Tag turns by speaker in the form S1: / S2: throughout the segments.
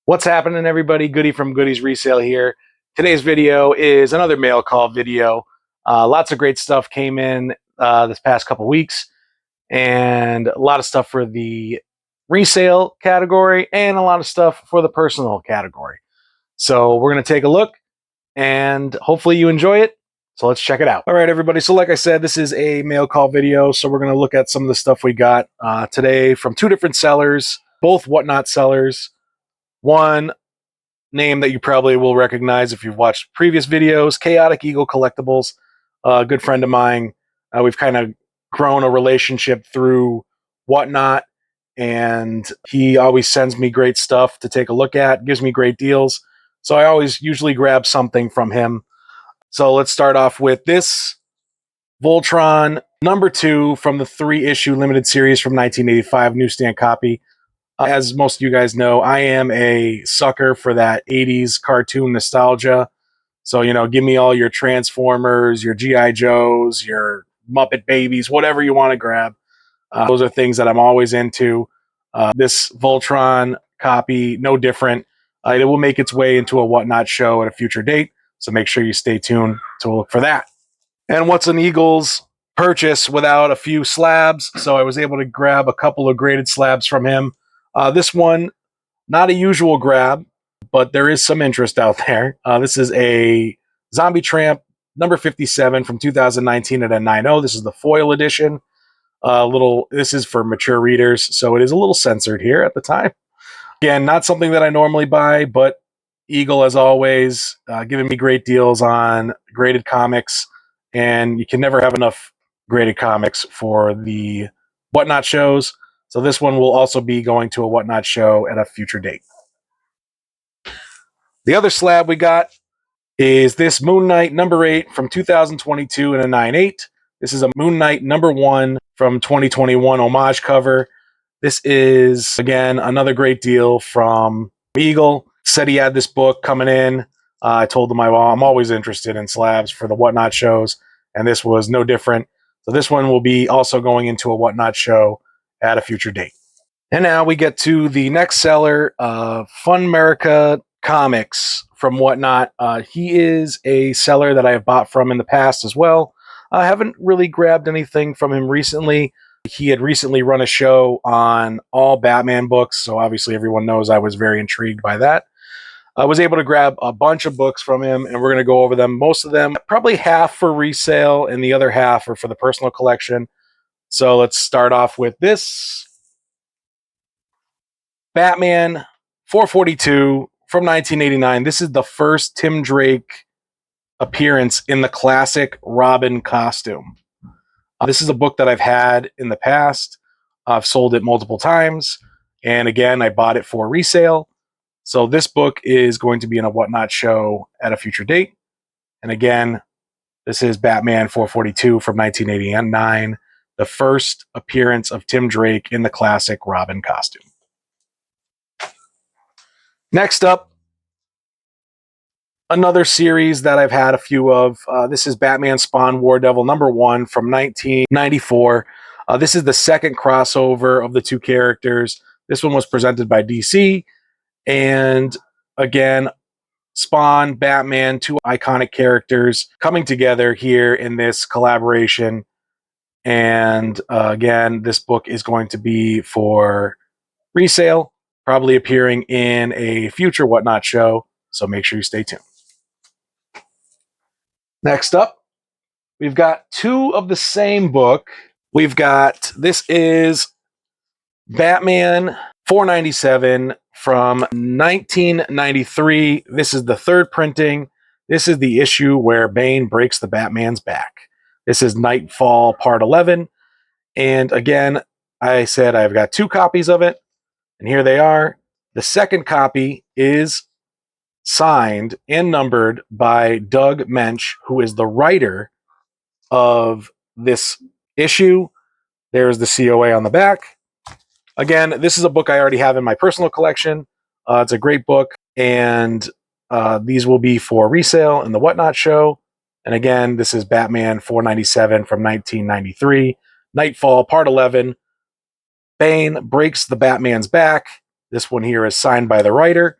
S1: What's happening, everybody? Goody from Goodies Resale here. Today's video is another mail call video. Lots of great stuff came in this past couple weeks, and a lot of stuff for the resale category and a lot of stuff for the personal category. So we're going to take a look, and hopefully you enjoy it. So let's check it out. All right, everybody. So like I said, this is a mail call video. So we're going to look at some of the stuff we got today from two different sellers, both Whatnot sellers. One name that you probably will recognize if you've watched previous videos, Chaotic Eagle Collectibles, a good friend of mine. We've kind of grown a relationship through Whatnot, and he always sends me great stuff to take a look at, gives me great deals. So I always usually grab something from him. So let's start off with this Voltron number 2 from the 3-issue limited series from 1985 newsstand copy. As most of you guys know, I am a sucker for that 80s cartoon nostalgia. So, give me all your Transformers, your G.I. Joes, your Muppet Babies, whatever you want to grab. Those are things that I'm always into. This Voltron copy, no different. It will make its way into a Whatnot show at a future date. So make sure you stay tuned to look for that. And what's an Eagles purchase without a few slabs? So I was able to grab a couple of graded slabs from him. This one, not a usual grab, but there is some interest out there. This is a Zombie Tramp number 57 from 2019 at a 9.0. This is the foil edition. This is for mature readers, so it is a little censored here at the time. Again, not something that I normally buy, but Eagle, as always, giving me great deals on graded comics, and you can never have enough graded comics for the Whatnot shows. So this one will also be going to a Whatnot show at a future date. The other slab we got is this Moon Knight number 8 from 2022 in a 9.8. This is a Moon Knight number 1 from 2021 homage cover. This is, again, another great deal from Eagle. Said he had this book coming in. I told him I'm always interested in slabs for the Whatnot shows, and this was no different. So this one will be also going into a Whatnot show at a future date. And now we get to the next seller, Fun America Comics from Whatnot. He is a seller that I have bought from in the past as well. I haven't really grabbed anything from him recently. He had recently run a show on all Batman books, so obviously everyone knows I was very intrigued by that. I was able to grab a bunch of books from him, and we're going to go over them. Most of them, probably half for resale, and the other half are for the personal collection. So let's start off with this Batman 442 from 1989. This is the first Tim Drake appearance in the classic Robin costume. This is a book that I've had in the past. I've sold it multiple times. And again, I bought it for resale. So this book is going to be in a Whatnot show at a future date. And again, this is Batman 442 from 1989, the first appearance of Tim Drake in the classic Robin costume. Next up, another series that I've had a few of. This is Batman Spawn War Devil number 1 from 1994. This is the second crossover of the two characters. This one was presented by DC. And again, Spawn, Batman, two iconic characters coming together here in this collaboration. And again, this book is going to be for resale, probably appearing in a future Whatnot show. So make sure you stay tuned. Next up, we've got two of the same book. This is Batman 497 from 1993. This is the third printing. This is the issue where Bane breaks the Batman's back. This is Nightfall Part 11. And again, I said I've got two copies of it, and here they are. The second copy is signed and numbered by Doug Moench, who is the writer of this issue. There's the COA on the back. Again, this is a book I already have in my personal collection. It's a great book, and these will be for resale in the Whatnot show. And again, this is Batman 497 from 1993. Nightfall, Part 11. Bane breaks the Batman's back. This one here is signed by the writer.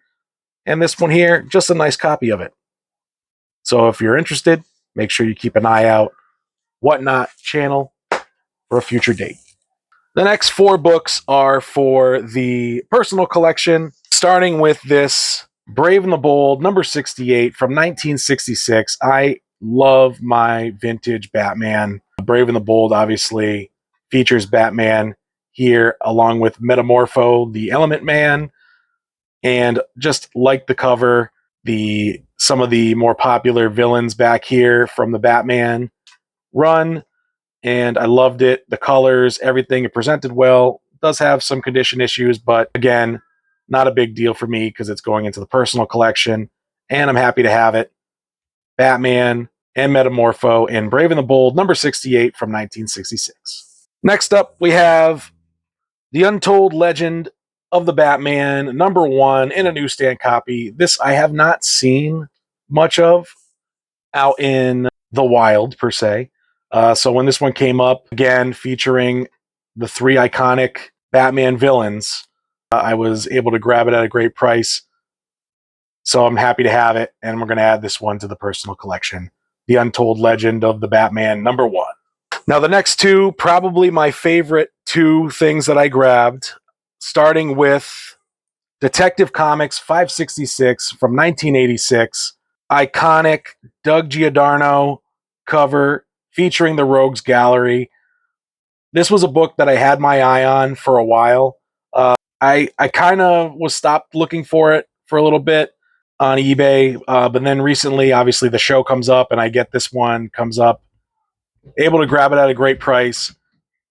S1: And this one here, just a nice copy of it. So if you're interested, make sure you keep an eye out Whatnot channel for a future date. The next 4 books are for the personal collection, starting with this Brave and the Bold, number 68 from 1966. I love my vintage Batman. Brave and the Bold obviously features Batman here along with Metamorpho, the Element Man, and just like the cover, some of the more popular villains back here from the Batman run, and I loved it. The colors, everything, it presented well. It does have some condition issues, but again, not a big deal for me because it's going into the personal collection, and I'm happy to have it. Batman and Metamorpho and Brave and the Bold, number 68 from 1966. Next up, we have The Untold Legend of the Batman, number 1 in a newsstand copy. This I have not seen much of out in the wild, per se. So when this one came up, again, featuring the 3 iconic Batman villains, I was able to grab it at a great price. So I'm happy to have it, and we're going to add this one to the personal collection. The Untold Legend of the Batman, number 1. Now, the next 2, probably my favorite 2 things that I grabbed, starting with Detective Comics 566 from 1986. Iconic Doug Giordano cover featuring the Rogues Gallery. This was a book that I had my eye on for a while. I kind of was stopped looking for it for a little bit on eBay, but then recently, obviously, the show comes up and I get this one, comes up. Able to grab it at a great price.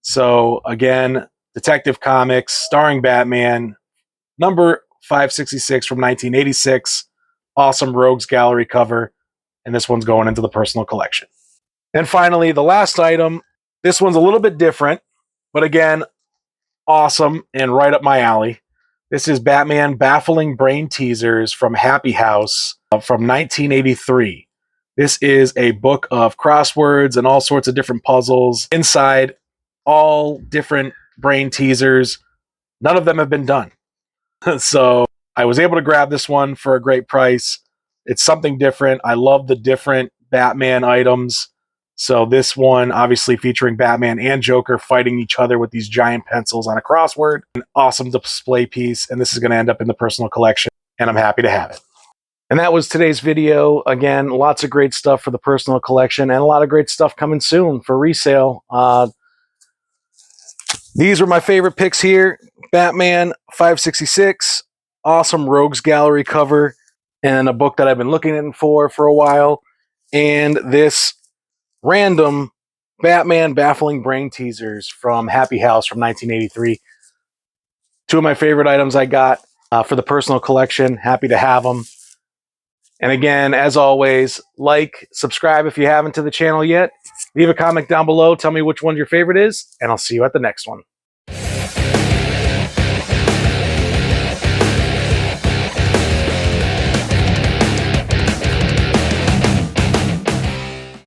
S1: So again, Detective Comics starring Batman, number 566 from 1986. Awesome Rogues Gallery cover. And this one's going into the personal collection. And finally, the last item. This one's a little bit different, but again, awesome and right up my alley. This is Batman Baffling Brain Teasers from Happy House from 1983. This is a book of crosswords and all sorts of different puzzles. Inside, all different brain teasers. None of them have been done. So I was able to grab this one for a great price. It's something different. I love the different Batman items. So this one, obviously featuring Batman and Joker fighting each other with these giant pencils on a crossword. An awesome display piece, and this is going to end up in the personal collection, and I'm happy to have it. And that was today's video. Again, lots of great stuff for the personal collection and a lot of great stuff coming soon for resale. These were my favorite picks here. Batman 566, awesome Rogues Gallery cover, and a book that I've been looking in for a while. And this random Batman Baffling Brain Teasers from Happy House from 1983. 2 of my favorite items I got for the personal collection. Happy to have them. And again, as always, like, subscribe if you haven't to the channel yet. Leave a comment down below. Tell me which one your favorite is, and I'll see you at the next one.